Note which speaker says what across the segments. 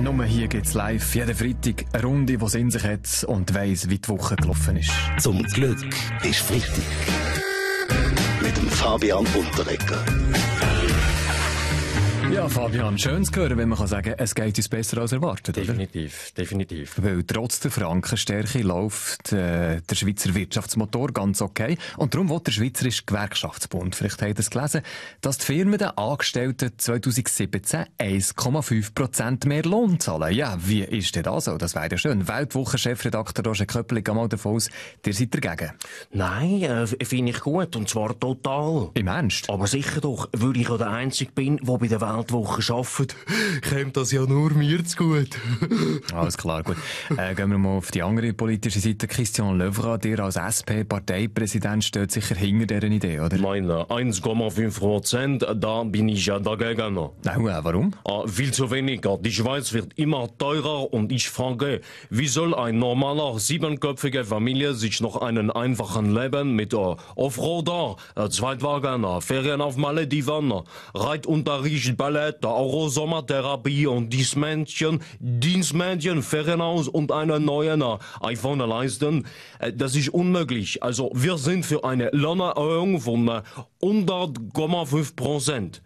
Speaker 1: Nur hier gibt's live jeden Freitag eine Runde, die es in sich hat und weiss, wie die Woche gelaufen ist.
Speaker 2: Zum Glück ist Freitag. Mit dem Fabian Unterreger.
Speaker 1: Ja, Fabian, schön zu hören, wenn man sagen kann, es geht uns besser als erwartet,
Speaker 3: Definitiv, oder? Definitiv.
Speaker 1: Weil trotz der Frankenstärke läuft der Schweizer Wirtschaftsmotor ganz okay. Und darum will der Schweizerische Gewerkschaftsbund, vielleicht habt ihr es gelesen, dass die Firmen den Angestellten 2017 1,5% mehr Lohn zahlen. Ja, wie ist denn das so? Das wäre ja schön. Weltwochen-Chefredakteur Roger Köppel, geht mal davon aus, ihr seid dagegen.
Speaker 3: Nein, finde ich gut, und zwar total.
Speaker 1: Im Ernst?
Speaker 3: Aber sicher doch, weil ich ja der Einzige bin, der bei der Weltwoche arbeitet, kommt das ja nur mir zu gut.
Speaker 1: Alles klar, gut. Gehen wir mal auf die andere politische Seite. Christian Löwra, dir als SP-Parteipräsident steht sicher hinter dieser Idee, oder?
Speaker 3: Meine 1,5%, da bin ich ja dagegen.
Speaker 1: Warum?
Speaker 3: Viel zu weniger. Die Schweiz wird immer teurer und ich frage, wie soll ein normaler 7-köpfige Familie sich noch einen einfachen Leben mit Offroader, Zweitwagen, Ferien auf Malediven, Reitunterricht, Ballett, Sommertherapie und Dienstmädchen, Ferienhaus und einen neuen iPhone leisten? Das ist unmöglich. Also wir sind für eine Lohnerhöhung von 100,5%.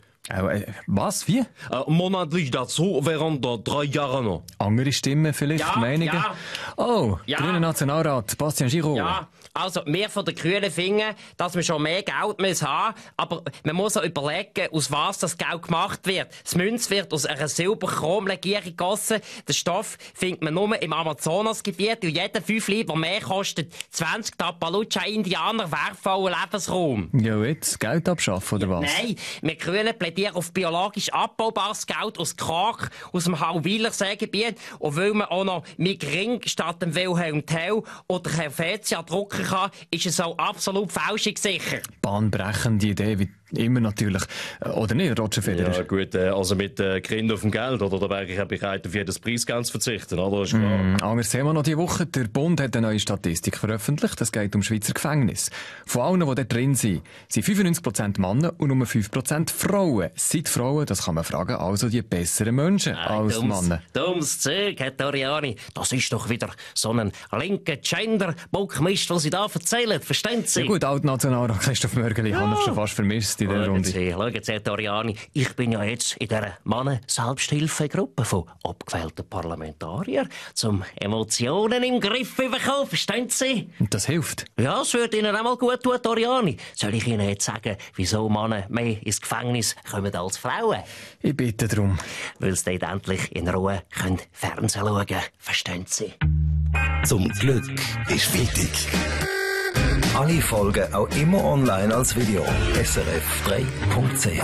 Speaker 1: Was? Wie?
Speaker 3: Monatlich dazu während 3 Jahre.
Speaker 1: Andere Stimmen vielleicht?
Speaker 4: Ja,
Speaker 1: Meinungen?
Speaker 4: ja.
Speaker 1: Oh,
Speaker 4: Ja.
Speaker 1: Grüner Nationalrat, Bastian Giraud.
Speaker 4: Ja, also wir von den Grünen finden, dass wir schon mehr Geld müssen haben, aber man muss auch überlegen, aus was das Geld gemacht wird. Das Münz wird aus einer Silberchromlegierung gegossen. Den Stoff findet man nur im Amazonasgebiet und jeder 5 Liter mehr kostet 20 Tapalucha-Indianer wertvollen Lebensraum.
Speaker 1: Ja, jetzt Geld abschaffen, oder was?
Speaker 4: Nein, wir Grünen plädieren auf biologisch abbaubares Geld aus Krag, aus dem Hauwilerseegebiet, und weil man auch noch mit Ring statt dem Wilhelm Tell oder Helvetia drucken kann, ist es auch absolut fälschungssicher.
Speaker 1: Bahnbrechende Idee, wie immer natürlich. Oder nicht, Roger Federer?
Speaker 3: Ja gut, also mit Kind auf dem Geld, oder? Da wäre ich bereit, auf jedes Preisgeld zu verzichten, oder? Ist klar.
Speaker 1: Anderes Thema noch diese Woche. Der Bund hat eine neue Statistik veröffentlicht. Es geht um Schweizer Gefängnisse. Von allen, die dort drin sind 95% Männer und nur 5% Frauen. Sind Frauen, das kann man fragen, also die besseren Menschen als Männer?
Speaker 4: Dummes Zeug, Herr Toriani. Das ist doch wieder so ein linker Gender-Bockmist, was Sie da erzählen. Verstehen Sie?
Speaker 1: Ja gut, Altnationalrat Christoph Mörgeli, habe ich schon fast vermisst in dieser Runde.
Speaker 4: Schauen Sie, Herr Toriani, ich bin ja jetzt in dieser Mannen-Selbsthilfegruppe von abgewählten Parlamentariern, um Emotionen im Griff zu bekommen. Verstehen Sie?
Speaker 1: Und das hilft.
Speaker 4: Ja, es würde Ihnen auch mal gut tun, Toriani. Soll ich Ihnen jetzt sagen, wieso Männer mehr ins Gefängnis kommen als Frauen?
Speaker 1: Ich bitte darum.
Speaker 4: Weil sie dort endlich in Ruhe Fernsehen schauen können. Verstehen Sie?
Speaker 2: Zum Glück ist Freitag. Alle Folgen auch immer online als Video. srf3.ch